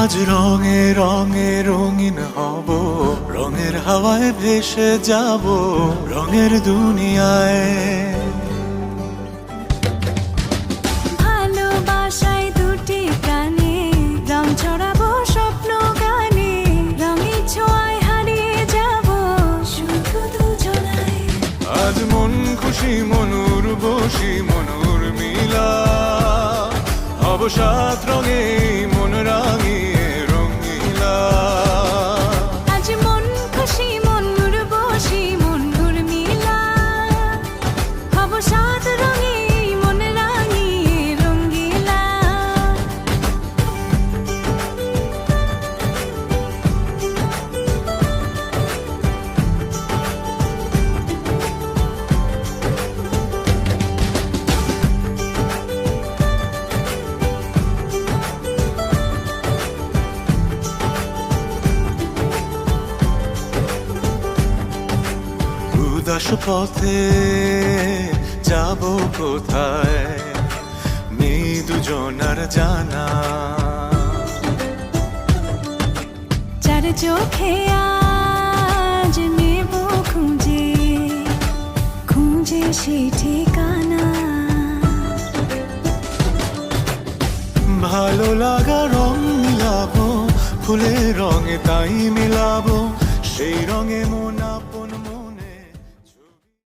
আজ রঙে রঙে রঙিন হব, রঙের হাওয়ায় ভেসে যাব রঙের দুনিয়ায়। ভালোবাসায় দুটি প্রাণে রং ছড়াবো স্বপ্ন গানে, রঙের ছোঁয়ায় হারিয়ে যাব শুধু দুজনায়। আজ মন খুশি মনুর বসি মনুর মিলা, হব সাত রঙে মন রাঙিয়ে রঙিলা। আজ মন খুশি মনুর বসি মনুর মিলা, হব সাত রঙে মন রাঙিয়ে রঙ্গিলা। উদাস পথে যাব কোথায়, নেই দুজনার জানা। চার চোখে আজ নেব খুঁজে খুঁজে সে ঠিকানা। ভালো লাগা রং মিলাবো, ফুলের রঙে তাই মিলাবো, সেই রঙে মন